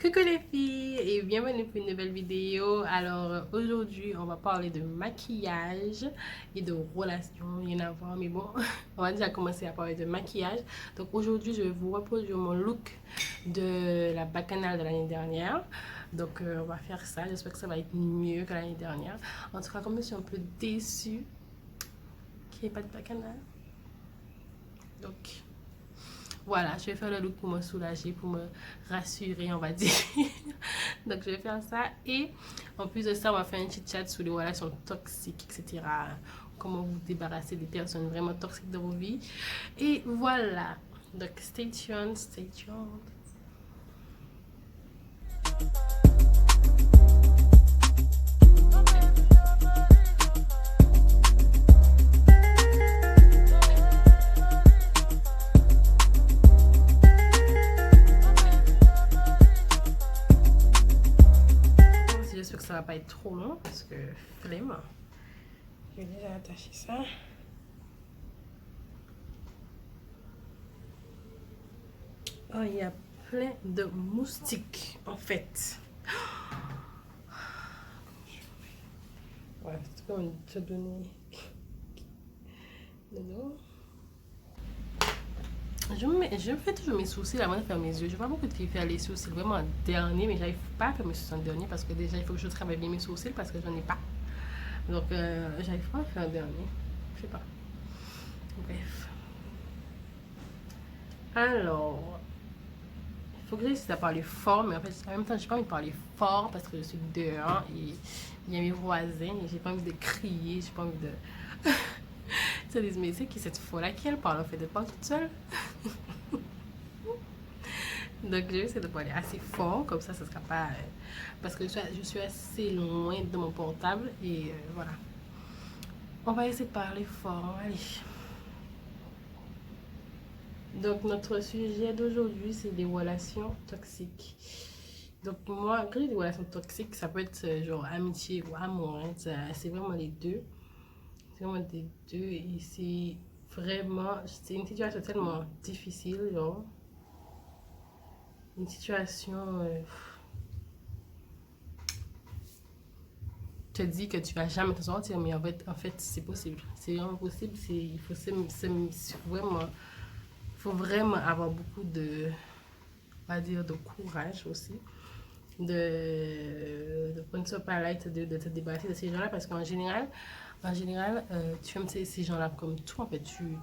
Coucou les filles et bienvenue pour une nouvelle vidéo. Alors aujourd'hui on va parler de maquillage et de relations, rien à voir mais bon, on va déjà commencer à parler de maquillage. Donc aujourd'hui je vais vous reproduire mon look de la bacchanale de l'année dernière. Donc on va faire ça, j'espère que ça va être mieux que l'année dernière. En tout cas comme je suis un peu déçue qu'il n'y ait pas de bacchanale. Donc voilà, je vais faire le look pour me soulager, pour me rassurer, on va dire. Donc, je vais faire ça. Et en plus de ça, on va faire un chit-chat sur les relations toxiques, etc. Comment vous débarrasser des personnes vraiment toxiques dans vos vies. Et voilà. Donc, stay tuned, stay tuned. J'espère que ça va pas être trop long parce que flemme. Je vais déjà attacher ça. Oh, il y a plein de moustiques en fait. Ouais, c'est comme te donner. Je fais toujours mes sourcils avant de faire mes yeux. Je vois beaucoup de filles faire les sourcils vraiment en dernier, mais j'arrive pas à faire mes sourcils en dernier parce que déjà il faut que je travaille bien mes sourcils parce que j'en ai pas. Donc j'arrive pas à faire en dernier. Je sais pas. Bref. Alors, il faut que j'essaie de parler fort, mais en fait en même temps j'ai pas envie de parler fort parce que je suis dehors et il y a mes voisins et j'ai pas envie de crier, j'ai pas envie de. Tu sais, mais c'est qui cette fois-là qui elle parle en fait, de pas toute seule. Donc, je vais essayer de parler assez fort, comme ça, ne sera pas. Parce que je suis assez loin de mon portable et voilà. On va essayer de parler fort. Allez. Donc, notre sujet d'aujourd'hui, c'est des relations toxiques. Donc, moi, quand je dis des relations toxiques, ça peut être genre amitié ou amour. Hein, c'est vraiment les deux. C'est vraiment les deux. Et c'est vraiment. C'est une situation tellement difficile, genre. Une situation. Te dis que tu vas jamais te sortir, mais en fait c'est possible. C'est vraiment possible. Il faut vraiment, faut vraiment avoir beaucoup de, on va dire, de courage aussi. De prendre ce pas-là et de te débarrasser de ces gens-là parce qu'en général, tu aimes ces gens-là comme toi. En fait, tu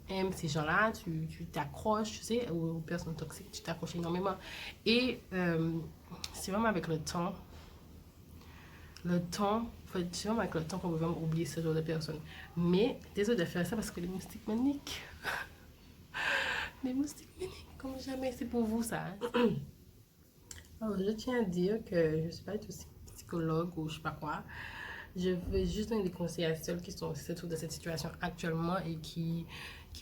aimes ces gens-là, tu t'accroches, tu sais, aux personnes toxiques, tu t'accroches énormément. Et c'est vraiment avec c'est vraiment avec le temps qu'on peut vraiment oublier ce genre de personnes. Mais désolé de faire ça parce que les moustiques maniques, les moustiques maniques, comme jamais, c'est pour vous ça. Hein. Alors, je tiens à dire que je ne suis pas du tout psychologue ou je sais pas quoi. Je veux juste donner des conseils à celles qui sont autour de cette situation actuellement et qui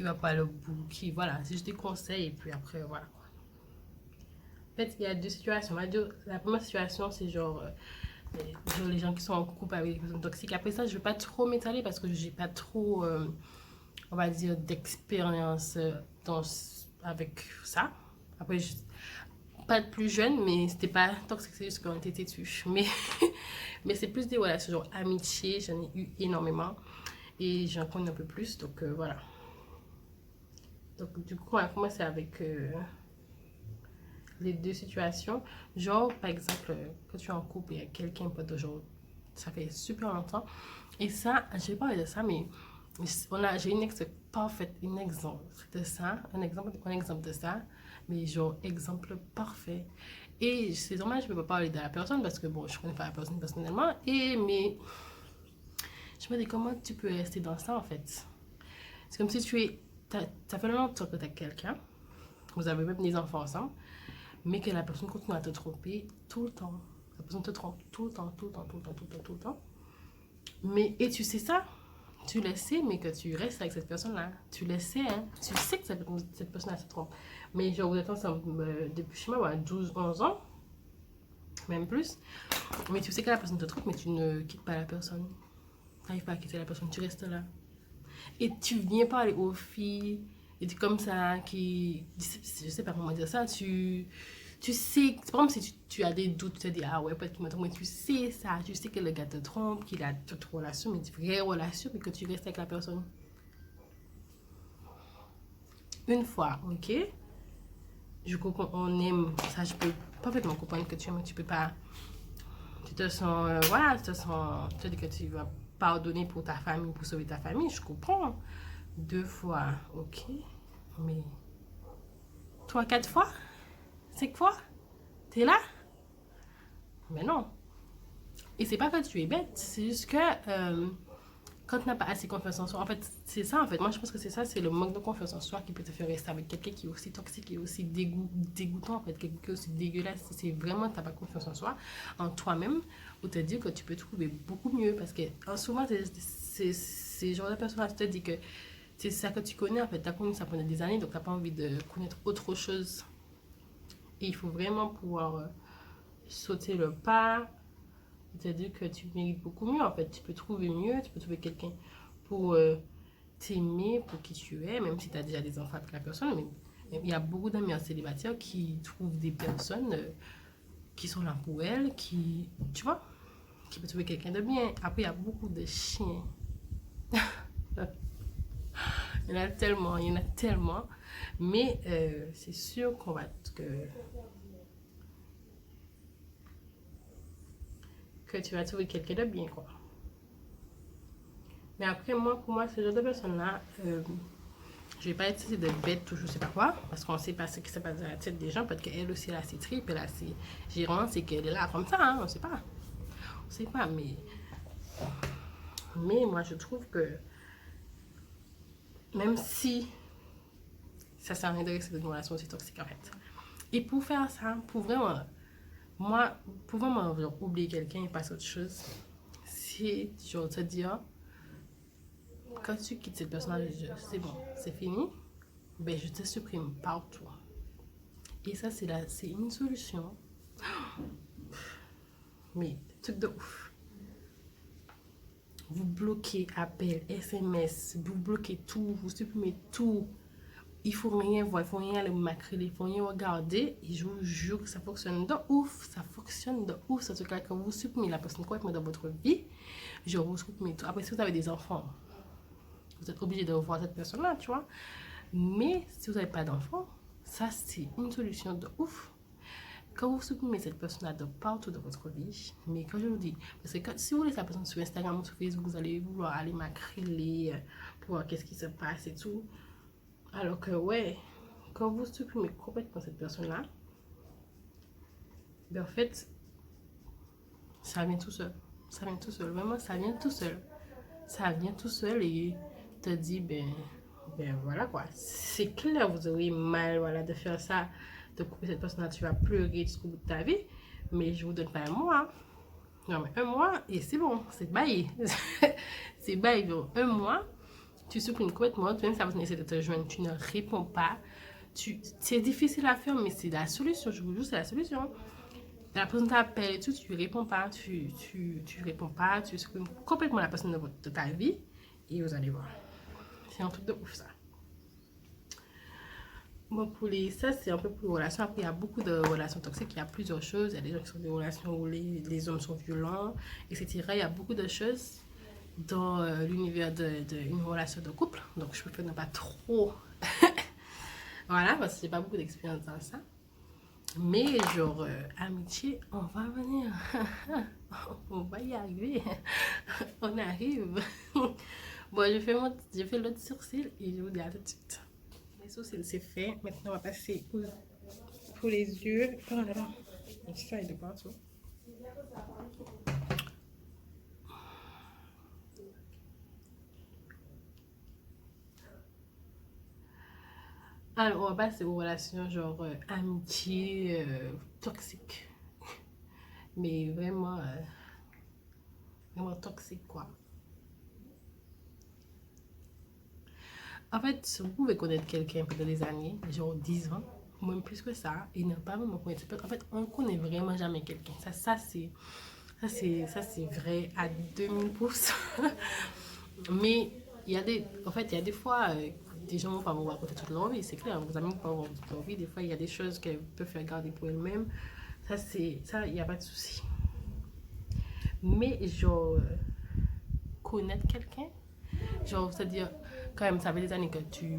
va pas le bout, qui voilà, c'est juste des conseils et puis après voilà. En fait, il y a deux situations. La première situation, c'est genre les gens qui sont en couple avec des personnes toxiques. Après ça, je ne vais pas trop m'étaler parce que j'ai pas trop, on va dire, d'expérience avec ça. Après, pas de plus jeune, mais c'était pas toxique, c'est juste qu'on était têtus. Mais c'est plus des relations, genre amitié, j'en ai eu énormément et j'en connais un peu plus, donc voilà. Donc du coup, on va commencer avec les deux situations. Genre, par exemple, quand tu es en couple et avec quelqu'un, pas de genre, ça fait super longtemps. Et ça, je vais parler de ça, mais j'ai une ex parfaite, un exemple de ça, un exemple de ça, mais genre, exemple parfait. Et c'est dommage, je ne peux pas parler de la personne parce que bon, je ne connais pas la personne personnellement. Mais je me dis, comment tu peux rester dans ça en fait? C'est comme si ça fait longtemps que tu as quelqu'un, vous avez même des enfants ensemble, mais que la personne continue à te tromper tout le temps. La personne te trompe tout le temps, tout le temps, tout le temps, tout le temps, tout le temps. Et tu sais ça, tu le sais, mais que tu restes avec cette personne-là. Tu le sais, hein. Tu sais que cette personne-là se trompe. Mais genre, vous êtes ensemble depuis, je sais pas, 12, 11 ans, même plus. Mais tu sais que la personne te trompe, mais tu ne quittes pas la personne. Tu n'arrives pas à quitter la personne, tu restes là. Et tu viens parler aux filles, et tu comme ça, je sais pas comment dire ça, tu tu sais, c'est pas comme si tu as des doutes, tu te dis, ah ouais, peut-être qu'il me trompe, mais tu sais ça, tu sais que le gars te trompe, qu'il a d'autres relations, mais des vraies relations, mais que tu restes avec la personne une fois, ok? Je comprends, on aime, ça je peux parfaitement comprendre que tu aimes, tu peux pas, tu te sens, voilà, tu te dis que tu vas pardonner pour ta famille, pour sauver ta famille, je comprends. Deux fois, ok, mais trois, quatre fois, cinq fois, t'es là? Mais non. Et c'est pas que tu es bête, c'est juste que quand tu n'as pas assez confiance en soi, en fait, c'est ça, en fait. Moi, je pense que c'est ça, c'est le manque de confiance en soi qui peut te faire rester avec quelqu'un qui est aussi toxique et aussi dégoûtant, en fait, quelqu'un qui est aussi dégueulasse. C'est vraiment que tu n'as pas confiance en soi, en toi-même, ou te dire que tu peux trouver beaucoup mieux. Parce que souvent, c'est genre de personnes qui te disent que c'est ça que tu connais, en fait. Tu as connu ça pendant des années, donc tu n'as pas envie de connaître autre chose. Et il faut vraiment pouvoir sauter le pas. C'est-à-dire que tu mérites beaucoup mieux, en fait. Tu peux trouver mieux, tu peux trouver quelqu'un pour t'aimer, pour qui tu es, même si tu as déjà des enfants avec la personne. Mais il y a beaucoup d'amis célibataires qui trouvent des personnes qui sont là pour elles, qui, tu vois, qui peuvent trouver quelqu'un de bien. Après, il y a beaucoup de chiens. Il y en a tellement, il y en a tellement. Mais c'est sûr qu'on va... que tu vas trouver quelqu'un de bien, quoi. Mais après, moi, pour moi, ce genre de personnes-là, je vais pas être de bête ou je sais pas quoi, parce qu'on sait pas ce qui se passe dans la tête des gens, peut-être qu'elle aussi, elle a ses tripes, elle a ses gérances, et qu'elle est là comme ça, hein, on sait pas. On sait pas, mais moi, je trouve que même si ça sert à rien de rester dans une relation aussi toxique, en fait. Et pour faire ça, pour vraiment, moi, pour vraiment genre, oublier quelqu'un et passer à autre chose, c'est genre te dire, quand tu quittes cette personne, c'est bon, c'est fini, ben je te supprime partout. Et ça, c'est une solution. Mais truc de ouf. Vous bloquez appels, SMS, vous bloquez tout, vous supprimez tout. Il faut rien voir, il faut rien aller macrer, il faut rien regarder. Et je vous jure que ça fonctionne de ouf. Ça fonctionne de ouf. C'est cas quand vous supprimez la personne complètement dans votre vie, je vous supprimez tout. Après, si vous avez des enfants, vous êtes obligé de revoir cette personne-là, tu vois. Mais si vous n'avez pas d'enfants, ça c'est une solution de ouf. Quand vous supprimez cette personne-là de partout dans votre vie, mais quand je vous dis, parce que si vous laissez la personne sur Instagram ou sur Facebook, vous allez vouloir aller m'acryler pour voir qu'est-ce qui se passe et tout. Alors que, ouais, quand vous supprimez complètement cette personne-là, ben en fait, ça vient tout seul. Ça vient tout seul. Vraiment, ça vient tout seul. Ça vient tout seul et te dit, ben voilà quoi. C'est clair, vous aurez mal voilà, de faire ça, de couper cette personne-là, tu vas pleurer jusqu'au bout de ta vie. Mais je vous donne pas un mois. Non, mais un mois et c'est bon, c'est baillé. C'est baillé, donc un mois, tu supprimes complètement, même si la personne essaie de te joindre, tu ne réponds pas. C'est difficile à faire, mais c'est la solution, je vous jure, c'est la solution. La personne t'appelle et tout, tu réponds pas, tu réponds pas, tu supprimes complètement la personne de ta vie et vous allez voir. C'est un truc de ouf ça. Bon, ça c'est un peu pour les relations. Après, il y a beaucoup de relations toxiques, il y a plusieurs choses. Il y a des gens qui sont des relations où les hommes sont violents, etc. Il y a beaucoup de choses dans l'univers d'une relation de couple. Donc, je préfère ne pas trop. Voilà, parce que j'ai pas beaucoup d'expérience dans ça. Mais genre, amitié, on va venir. On va y arriver. On arrive. Bon, je fais l'autre sourcil et je vous dis à tout de suite. Les sourcils, c'est fait. Maintenant, on va passer pour les yeux. Oh là là, ça est de partout. Alors, on va passer aux relations genre amitié toxique. Mais vraiment, vraiment toxique quoi. En fait, vous pouvez connaître quelqu'un pendant des années, genre 10 ans, même plus que ça, et ne pas vraiment connaître. En fait, on ne connaît vraiment jamais quelqu'un. Ça c'est vrai à 2000%. Mais En fait, il y a des fois, des gens vont pas vous raconter toute leur vie, c'est clair. Vos amis vont pas vous raconter toute leur vie. Des fois, il y a des choses qu'elles peuvent faire garder pour elles-mêmes. Ça, il n'y a pas de souci. Mais, genre, connaître quelqu'un, genre, c'est-à-dire, quand même, ça fait des années que tu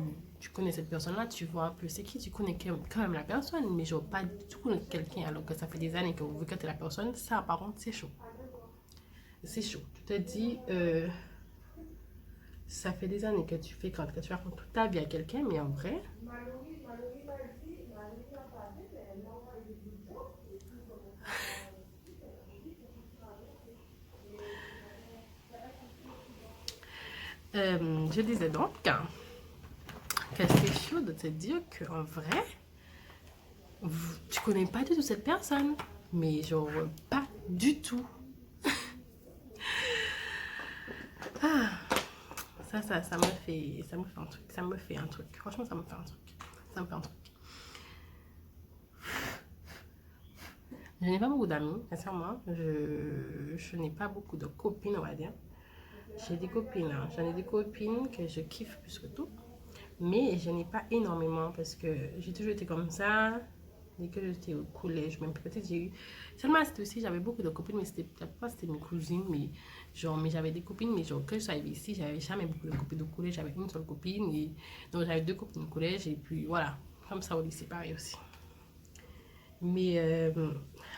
connais cette personne-là, tu vois un peu c'est qui, tu connais quand même la personne, mais genre, pas du tout connaître quelqu'un alors que ça fait des années que vous fréquentez la personne, ça, par contre, c'est chaud. C'est chaud. Tu te dis, ça fait des années que tu fais que tu racontes toute ta vie à quelqu'un, mais en vrai, je disais donc que c'est chaud de te dire qu'en vrai, tu connais pas du tout cette personne, mais genre pas du tout. Ça me fait un truc, ça me fait un truc. Franchement, ça me fait un truc, ça me fait un truc. Je n'ai pas beaucoup d'amis, sincèrement. Je n'ai pas beaucoup de copines, on va dire. J'ai des copines, hein. J'en ai des copines que je kiffe plus que tout. Mais je n'ai pas énormément parce que j'ai toujours été comme ça. Dès que j'étais au collège, même peut-être j'ai eu. Seulement, c'était aussi, j'avais beaucoup de copines, mais c'était la plupart c'était mes cousines. Mais j'avais des copines, mais genre, quand je suis arrivée ici, j'avais jamais beaucoup de copines au collège. J'avais une seule copine. Donc, j'avais deux copines au collège. Et puis, voilà. Comme ça, au lycée, pareil aussi. Mais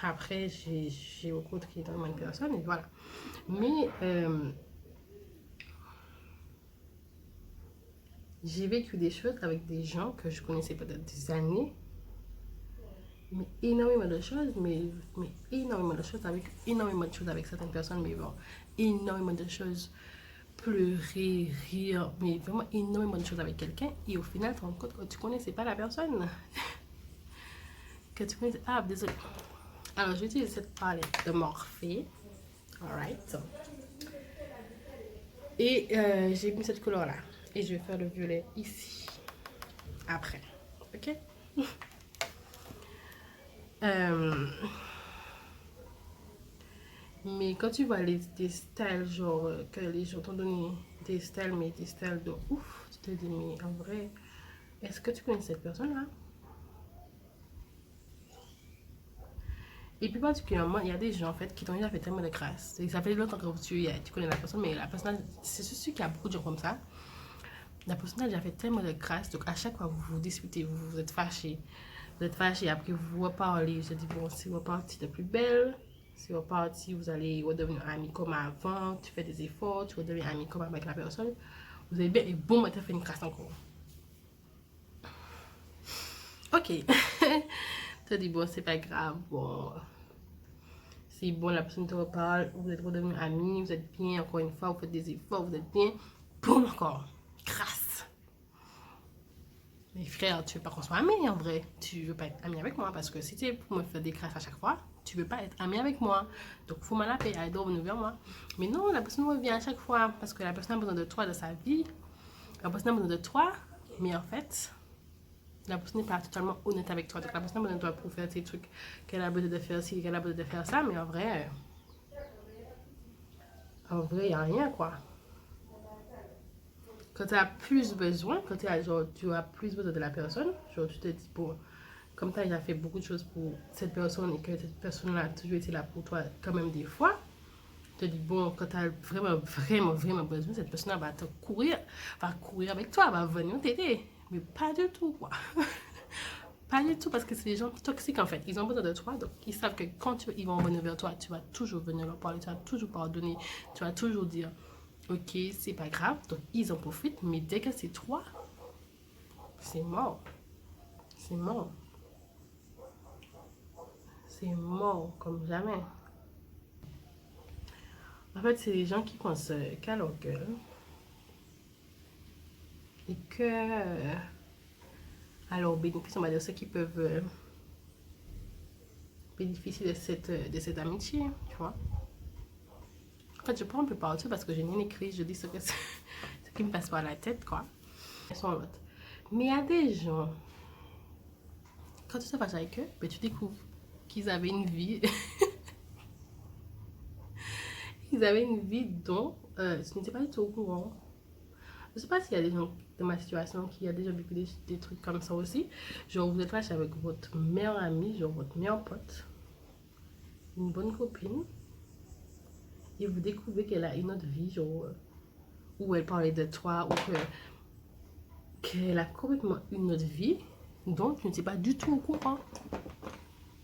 après, j'ai rencontré énormément de personnes. Et voilà. Mais j'ai vécu des choses avec des gens que je connaissais peut-être des années. Mais énormément de choses, mais énormément de choses avec certaines personnes, mais bon, énormément de choses, pleurer, rire, mais vraiment énormément de choses avec quelqu'un, et au final, tu te rends compte que tu connaissais pas la personne, que tu connaissais, ah, désolé. Alors, je vais utiliser cette palette de Morphe, alright, et j'ai mis cette couleur là, et je vais faire le violet ici, après, ok? Euh, Mais quand tu vois des styles, genre, que les gens t'ont donné des styles, mais des styles de ouf, tu te dis, mais en vrai, est-ce que tu connais cette personne-là? Et puis particulièrement, il y a des gens, en fait, qui t'ont déjà fait tellement de grâce. Ça fait longtemps que tu connais la personne, mais la personne, c'est sûr qu'il y a beaucoup de gens comme ça. La personne a déjà fait tellement de grâce, donc à chaque fois que vous vous disputez, vous êtes fâchés. Vous êtes fâchés, après vous reparlez, je dis, bon, si vous repartez de plus belle, si vous repartez, vous allez redevenir amis comme avant, tu fais des efforts, tu redeviens amis comme avec la personne. Vous allez bien, et boum, tu as fait une grâce encore. Ok. Tu dis, bon, c'est pas grave, bon. C'est bon, la personne te reparle, vous êtes redevenus amis, vous êtes bien, encore une fois, vous faites des efforts, vous êtes bien. Boum, encore. Grâce. Mais frère, tu veux pas qu'on soit amis en vrai. Tu veux pas être ami avec moi parce que si tu es pour me faire des crasses à chaque fois, tu veux pas être ami avec moi. Donc, faut m'en appeler, elle doit venir vers moi. Mais non, la personne revient à chaque fois parce que la personne a besoin de toi dans sa vie. La personne a besoin de toi, mais en fait, la personne n'est pas totalement honnête avec toi. Donc, la personne a besoin de toi pour faire tes trucs qu'elle a besoin de faire ci, qu'elle a besoin de faire ça. Mais en vrai, il n'y a rien quoi. Quand tu as plus besoin, tu as plus besoin de la personne, genre tu te dis, bon, comme tu as déjà fait beaucoup de choses pour cette personne et que cette personne-là a toujours été là pour toi quand même des fois, tu te dis, bon, quand tu as vraiment, vraiment, vraiment besoin, cette personne-là va courir avec toi, va venir t'aider. Mais pas du tout, quoi. Pas du tout, parce que c'est des gens toxiques en fait. Ils ont besoin de toi, donc ils savent que ils vont venir vers toi, tu vas toujours venir leur parler, tu vas toujours pardonner, tu vas toujours dire, ok, c'est pas grave, donc ils en profitent, mais dès que c'est toi, c'est mort. C'est mort. C'est mort comme jamais. En fait, c'est des gens qui pensent qu'à leur gueule et que, à leur bénéfice, on va dire ceux qui peuvent bénéficier de cette amitié, tu vois. En fait, je prends un peu par-dessus parce que j'ai rien écrit, je dis ce qui me passe par la tête, quoi. Ils sont l'autre. Mais il y a des gens, quand tu te fâches avec eux, ben, tu découvres qu'ils avaient une vie. Ils avaient une vie dont tu n'étais pas du tout au courant. Je sais pas s'il y a des gens dans ma situation qui a déjà vécu des trucs comme ça aussi. Genre, vous êtes fâché avec votre meilleur ami, genre votre meilleur pote, une bonne copine, et vous découvrez qu'elle a une autre vie, genre, où elle parlait de toi, ou qu'elle a complètement une autre vie, dont tu n'étais pas du tout au courant.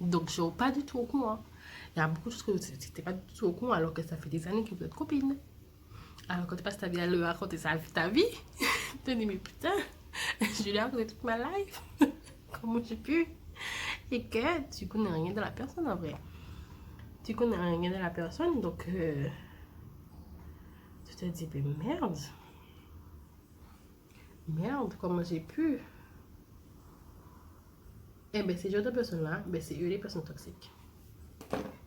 Donc, genre, pas du tout au courant. Il y a beaucoup de choses que tu n'étais pas du tout au courant, alors que ça fait des années que vous êtes copines. Alors, quand tu passes ta vie à lui raconter ta vie, tu te dis, mais putain, je lui ai raconté toute ma life. Comment j'ai pu? Et que tu connais rien de la personne en vrai. Tu connais rien de la personne, donc tu te dis, mais merde. Merde, comment j'ai pu? Eh bien, ces genres de personnes-là, ben, c'est eux les personnes toxiques.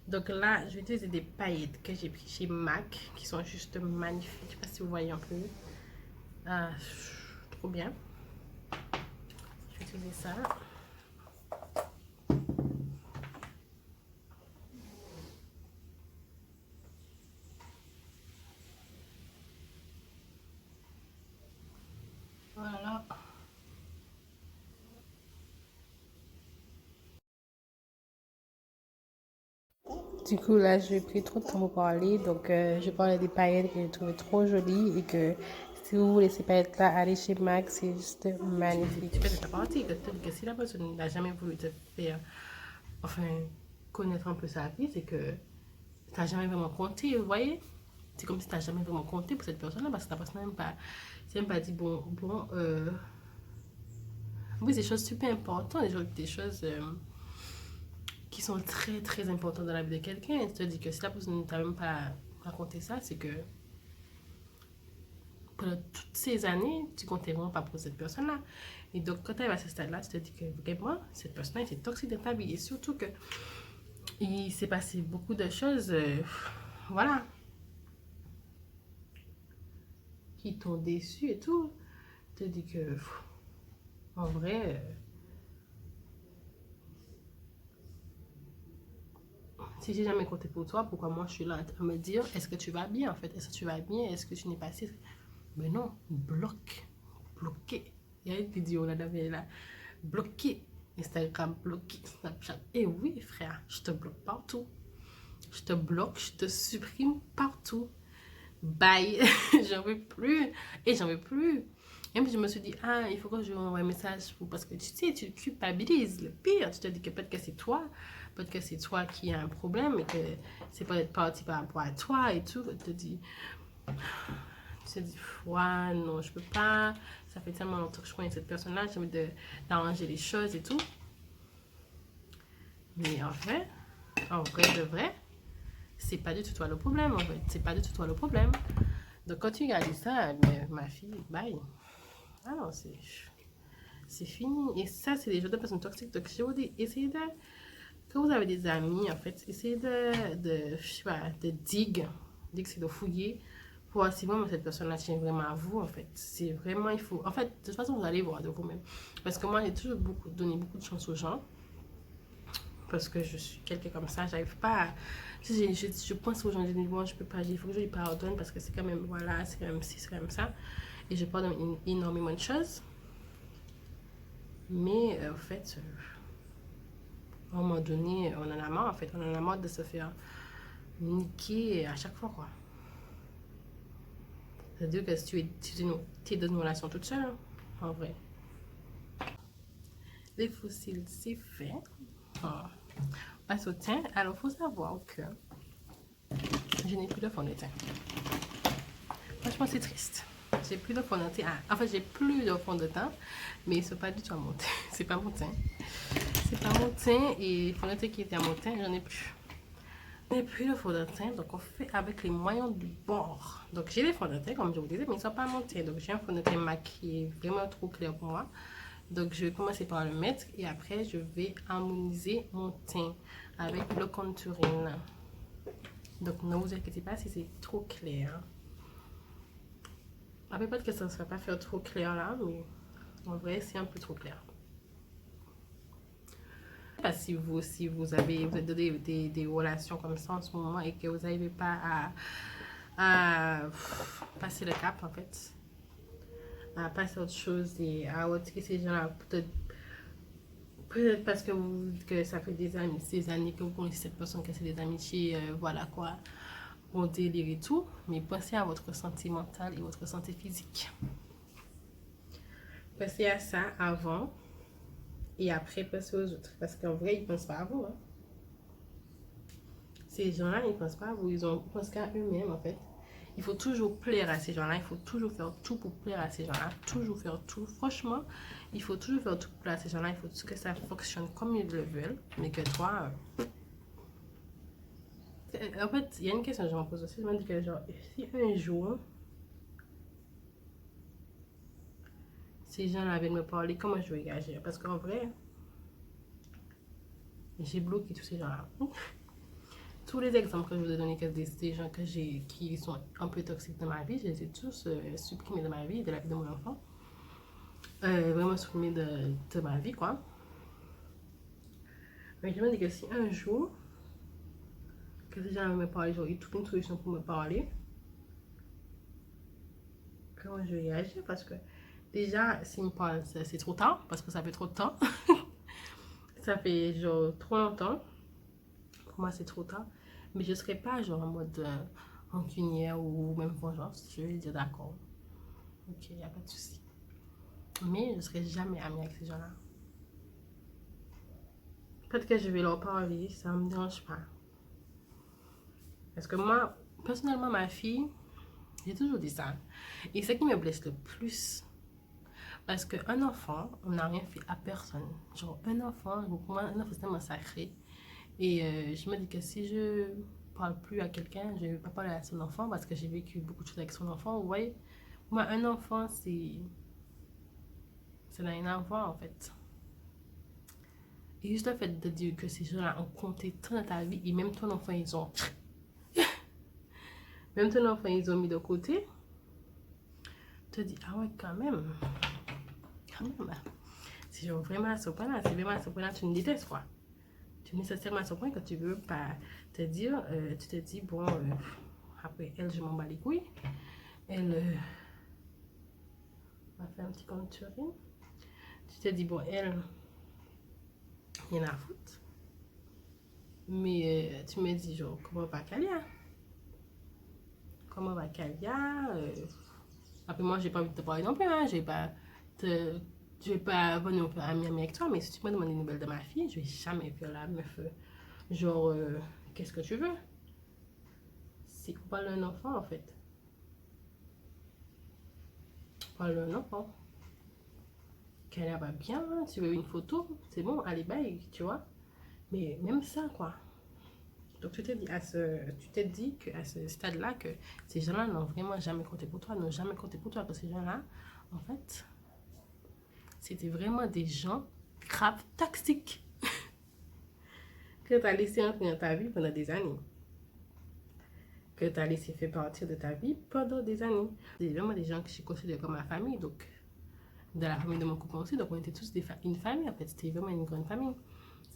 Donc là, je vais utiliser des paillettes que j'ai pris chez MAC, qui sont juste magnifiques. Je sais pas si vous voyez un peu. Ah, trop bien. Je vais utiliser ça. Voilà. Du coup, là, j'ai pris trop de temps pour parler. Donc, je parlais des paillettes que j'ai trouvées trop jolies. Et que si vous voulez ces paillettes-là, allez chez MAC. C'est juste magnifique. Tu fais de ta partie. Que si la personne n'a jamais voulu te faire, enfin, connaître un peu sa vie, c'est que tu n'as jamais vraiment compté, vous voyez? C'est comme si tu n'as jamais vraiment compté pour cette personne-là parce que ta personne c'est même pas dit, oui, c'est des choses super importantes, des choses qui sont très très importantes dans la vie de quelqu'un. Tu te dis que si la personne ne t'a même pas raconté ça, c'est que pendant toutes ces années, tu comptais vraiment pas pour cette personne-là. Et donc, quand tu arrives à ce stade-là, tu te dis que vraiment, cette personne-là était toxique dans ta vie. Et surtout que il s'est passé beaucoup de choses, voilà, qui t'ont déçu et tout. Tu te dis que, en vrai, si j'ai jamais compté pour toi, pourquoi moi je suis là à me dire, est-ce que tu vas bien en fait? Est-ce que tu vas bien? Est-ce que tu n'es pas si... Mais non, bloqué. Bloqué. Il y a une vidéo là, bloqué. Instagram bloqué, Snapchat. Et oui, frère, je te bloque partout. Je te bloque, je te supprime partout. Bye. J'en veux plus. Et j'en veux plus. Et puis je me suis dit, ah, il faut que je lui envoie un message parce que tu sais, tu culpabilises. Le pire, tu te dis que peut-être que c'est toi, peut-être que c'est toi qui as un problème et que c'est pas être parti par rapport à toi et tout. Tu te dis, ouais, non, je peux pas. Ça fait tellement longtemps que je connais cette personne-là, j'ai envie d'arranger les choses et tout. Mais en vrai de vrai, c'est pas du tout toi le problème, en fait. C'est pas du tout toi le problème. Donc quand tu regardes ça, mais, ma fille, bye. Ah non, c'est fini. Et ça, c'est des gens de personnes toxiques. Donc je vous dis, essayez de... Quand vous avez des amis, en fait, essayez je sais pas, de c'est de fouiller pour voir si vraiment cette personne-là tient vraiment à vous, en fait. C'est vraiment, il faut... En fait, de toute façon, vous allez voir de vous-même. Parce que moi, j'ai toujours donné beaucoup de chance aux gens. Parce que je suis quelqu'un comme ça, j'arrive pas à... Je pense aux gens, je dis, moi, je peux pas, il faut que je lui pardonne parce que c'est quand même, voilà, c'est quand même ci, c'est quand même ça. Et je pardonne énormément de choses. Mais, en fait, à un moment donné, on en a marre, en fait. On en a marre de se faire niquer à chaque fois, quoi. C'est-à-dire que si tu es dans une relation toute seule, hein, en vrai. Les fossiles, c'est fait. Oh. On passe au teint. Alors, il faut savoir que je n'ai plus de fond de teint. Franchement, c'est triste. J'ai plus de fond de teint. Ah, en fait, j'ai plus de fond de teint, mais c'est pas du tout à mon teint. C'est pas mon teint. C'est pas mon teint et le fond de teint qui était à mon teint, j'en ai plus. Et puis le fond de teint, donc on fait avec les moyens du bord. Donc j'ai des fonds de teint, comme je vous disais, mais ils ne sont pas montés. Donc j'ai un fond de teint maquillé vraiment trop clair pour moi. Donc je vais commencer par le mettre et après je vais harmoniser mon teint avec le contouring. Donc ne vous inquiétez pas si c'est trop clair. Après peut-être que ça ne sera pas faire trop clair là, mais en vrai c'est un peu trop clair. Si vous êtes dans des relations comme ça en ce moment et que vous n'arrivez pas à passer le cap en fait, à passer à autre chose et à retirer ces gens-là. Peut-être parce que, que ça fait des années que vous connaissez cette personne, que c'est des amitiés, voilà quoi, on délire et tout. Mais pensez à votre santé mentale et votre santé physique. Pensez à ça avant et après pensez aux autres. Parce qu'en vrai, ils ne pensent pas à vous. Hein. Ces gens-là, ils ne pensent pas à vous, ils pensent qu'à eux-mêmes en fait. Il faut toujours plaire à ces gens-là, il faut toujours faire tout pour plaire à ces gens-là, toujours faire tout. Franchement, il faut toujours faire tout pour plaire à ces gens-là, il faut que ça fonctionne comme ils le veulent, mais que toi... En fait, il y a une question que je me pose aussi, je me dis que genre, si un jour, ces gens-là viennent me parler, comment je vais réagir? Parce qu'en vrai, j'ai bloqué tous ces gens-là. Tous les exemples que je vous ai donnés, que des gens que qui sont un peu toxiques dans ma vie, je les ai tous supprimés de ma vie, de la vie de mon enfant. Vraiment supprimés de ma vie, quoi. Mais je me dis que si un jour, que ces gens me parlent, genre, ils trouvent une solution pour me parler, comment je vais réagir? Parce que déjà, s'ils me parlent, c'est trop tard, parce que ça fait trop de temps. Ça fait genre trop longtemps. Pour moi, c'est trop tard. Mais je ne serai pas genre en mode rancunière ou même vengeance. Je vais dire d'accord. Ok, il n'y a pas de souci. Mais je ne serai jamais amie avec ces gens-là. Peut-être que je vais leur parler, ça ne me dérange pas. Parce que moi, personnellement, ma fille, j'ai toujours dit ça. Et ce qui me blesse le plus, parce qu'un enfant, on n'a rien fait à personne. Genre, un enfant, pour moi, un enfant, c'est tellement sacré. Et je me dis que si je parle plus à quelqu'un, je ne vais pas parler à son enfant parce que j'ai vécu beaucoup de choses avec son enfant. Vous voyez, moi, un enfant, ça n'a rien à voir en fait. Et juste le fait de dire que ces gens-là ont compté tant dans ta vie et même ton enfant, même ton enfant, ils ont mis de côté, te dis, ah ouais, quand même. Quand même. C'est genre vraiment à ce point-là, c'est vraiment à ce point-là, tu me détestes quoi. Tu es nécessairement à ce point que tu veux pas te dire, tu te dis, bon, après elle, je m'en bats les couilles. Elle va faire un petit contouring. Tu te dis, bon, elle, il y en a à foutre. Mais tu me dis, genre, comment va Kalia? Comment va Kalia? Après, moi, j'ai pas envie de te parler non plus, hein. Te, je vais pas venir ami avec toi, mais si tu me demandes des nouvelles de ma fille, je vais jamais faire la meuf. Genre, qu'est-ce que tu veux? C'est qu'on parle d'un enfant, en fait. On parle d'un enfant. Kalia va bien, tu veux une photo, c'est bon, allez, bye, tu vois. Mais même ça, quoi. Donc tu te dis qu'à ce stade-là, que ces gens-là n'ont vraiment jamais compté pour toi, n'ont jamais compté pour toi, que ces gens-là, en fait, c'était vraiment des gens grave toxiques que tu as laissé entrer dans ta vie pendant des années. Que tu as laissé faire partir de ta vie pendant des années. C'est vraiment des gens que je considère comme ma famille, donc de la famille de mon copain aussi, donc on était tous une famille en fait, c'était vraiment une grande famille.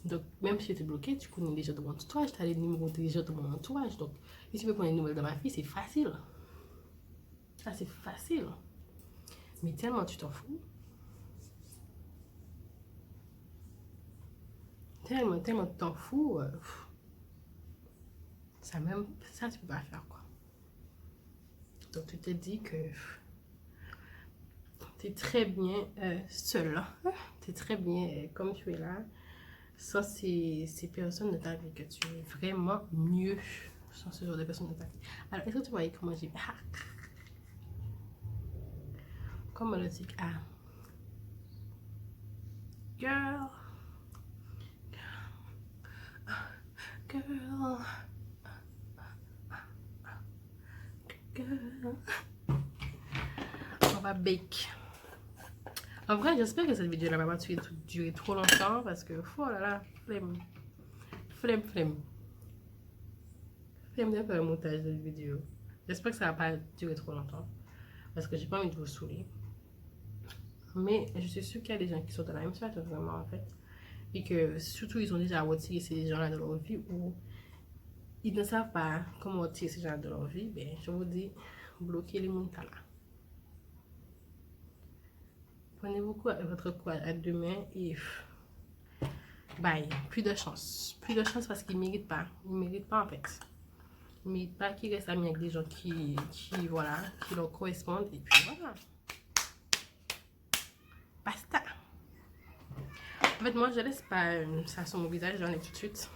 Donc, même si j'étais bloquée, tu connais les gens de mon entourage, tu as les numéros des gens de mon entourage. Donc, si tu veux prendre les nouvelles de ma fille, c'est facile. Ça, c'est facile. Mais tellement tu t'en fous. Tellement tu t'en fous. Ça, tu peux pas faire quoi. Donc, tu te dis que tu es très bien seul. Tu es très bien comme tu es là. Sans ces personnes de ta vie, que tu es vraiment mieux sans ce genre de personnes de ta vie. Alors, est-ce que tu voyais comment j'ai... Ah, comme le dit, ah, girl, girl, girl. On va bake. En vrai, j'espère que cette vidéo-là va pas durer trop longtemps parce que, oh là là, flemme. Flemme de faire un montage de vidéo. J'espère que ça va pas durer trop longtemps parce que j'ai pas envie de vous saouler. Mais je suis sûre qu'il y a des gens qui sont dans la même situation vraiment en fait. Et que surtout ils ont déjà retiré ces gens-là de leur vie ou ils ne savent pas comment retirer ces gens de leur vie. Ben, je vous dis, bloquez les montagnes là. Prenez beaucoup votre courage à deux mains et bye. Plus de chance. Plus de chance parce qu'ils ne méritent pas. Ils ne méritent pas en fait. Ils ne méritent pas qu'ils restent amis avec des gens voilà, qui leur correspondent. Et puis voilà. Basta. En fait, moi, je laisse pas ça sur mon visage. J'en ai tout de suite.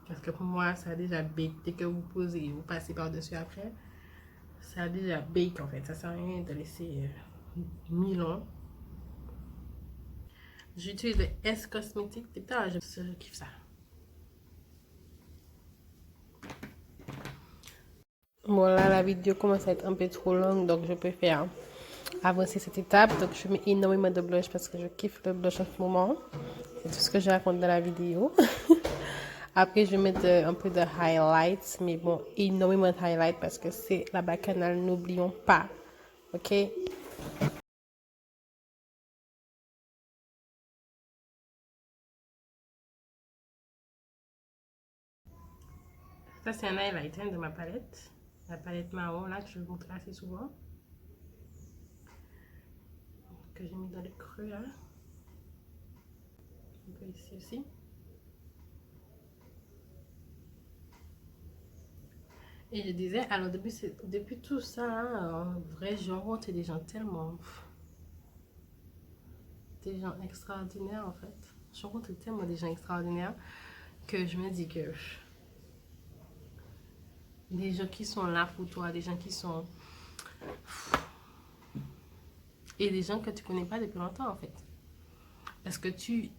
Parce que pour moi, ça a déjà bake. Dès que vous posez, vous passez par-dessus après. Ça a déjà bake en fait. Ça sert à rien de laisser 1000 ans. J'utilise le S Cosmétique. Putain, je kiffe ça. Bon, là, la vidéo commence à être un peu trop longue, donc je préfère avancer cette étape. Donc, je mets énormément de blush parce que je kiffe le blush en ce moment. C'est tout ce que je raconte dans la vidéo. Après, je vais mettre un peu de highlights, mais bon, énormément de highlights parce que c'est la bacchanale, n'oublions pas. Ok? Ça, c'est un highlight de ma palette. La palette marron, là, que je vous montre assez souvent. Que j'ai mis dans le creux, là. Un peu ici aussi. Et je disais, alors depuis tout ça, hein, en vrai, j'ai rencontré des gens tellement... Des gens extraordinaires, en fait. J'ai rencontré tellement des gens extraordinaires que je me dis que... Des gens qui sont là pour toi, des gens qui sont... Et des gens que tu connais pas depuis longtemps, en fait. Parce que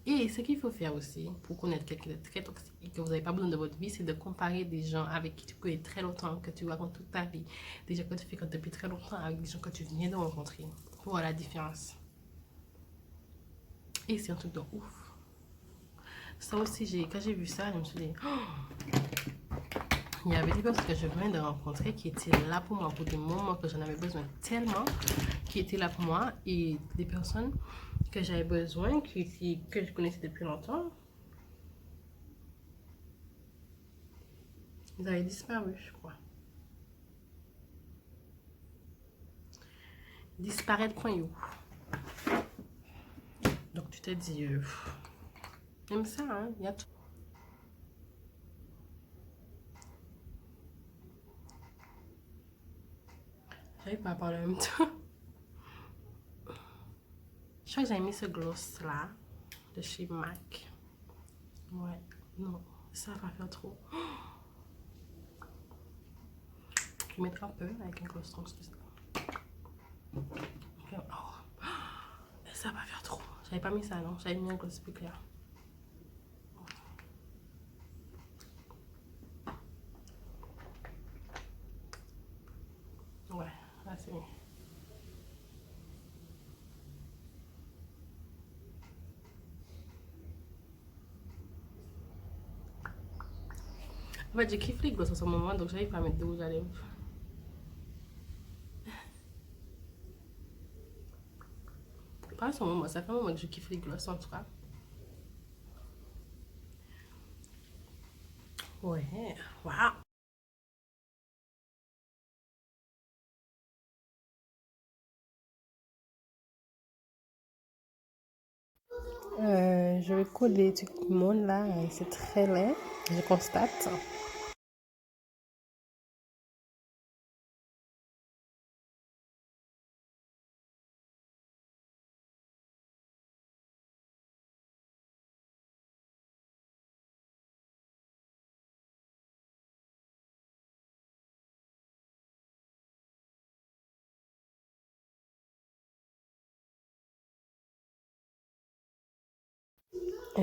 Et ce qu'il faut faire aussi, pour connaître quelqu'un de très toxique et que vous n'avez pas besoin de votre vie, c'est de comparer des gens avec qui tu connais très longtemps, que tu racontes toute ta vie. Des gens que tu fréquentes depuis très longtemps avec des gens que tu viens de rencontrer. Pour voir la différence. Et c'est un truc de ouf. Ça aussi, quand j'ai vu ça, je me suis dit... Oh, il y avait des personnes que je viens de rencontrer qui étaient là pour moi pour des moments que j'en avais besoin tellement, qui étaient là pour moi, et des personnes que j'avais besoin, que je connaissais depuis longtemps, ils avaient disparu, je crois. Disparaître point you. Donc tu te dis, j'aime ça, hein, il y a tout. J'arrive pas à parler en même temps. Je crois que j'ai mis ce gloss là, de chez MAC. Ouais, non, ça va faire trop. Je vais mettre un peu avec un gloss translucide. Okay. Oh. Ça va faire trop. J'avais pas mis ça, non. J'avais mis un gloss plus clair. Ouais, là c'est mieux. En fait, je kiffe les glosses en ce moment, donc j'arrive pas à mettre de rouge à lèvres. Pas en ce moment, ça fait un moment que je kiffe les glosses en tout cas. Ouais, waouh! Je vais coller tout le monde là, c'est très laid, je constate.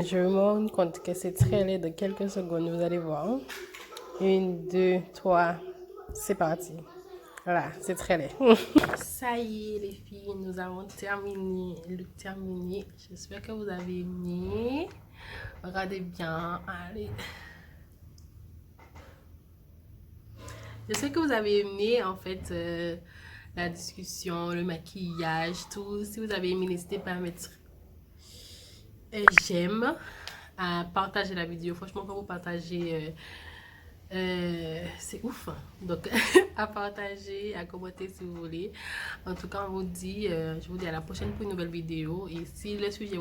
Je me rends compte que c'est très laid de quelques secondes, vous allez voir. Une, deux, trois, c'est parti. Voilà, c'est très laid. Ça y est les filles, nous avons terminé le terminé. J'espère que vous avez aimé. Regardez bien, allez. J'espère que vous avez aimé en fait la discussion, le maquillage, tout. Si vous avez aimé, n'hésitez pas à mettre j'aime, à partager la vidéo. Franchement, quand vous partagez C'est ouf. Donc, à partager, à commenter si vous voulez. En tout cas, je vous dis à la prochaine pour une nouvelle vidéo. Et si le sujet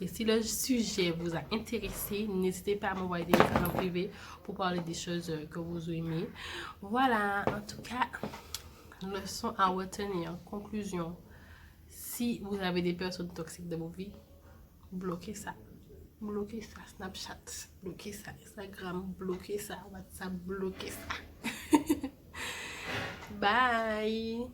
et si le sujet vous a intéressé, n'hésitez pas à m'envoyer des messages en privé pour parler des choses que vous aimez. Voilà, en tout cas, leçon à retenir. Conclusion. Si vous avez des personnes toxiques dans vos vies, bloquez ça. Bloquez ça, Snapchat, bloquez ça, Instagram, bloquez ça, WhatsApp, bloquez ça. Bye!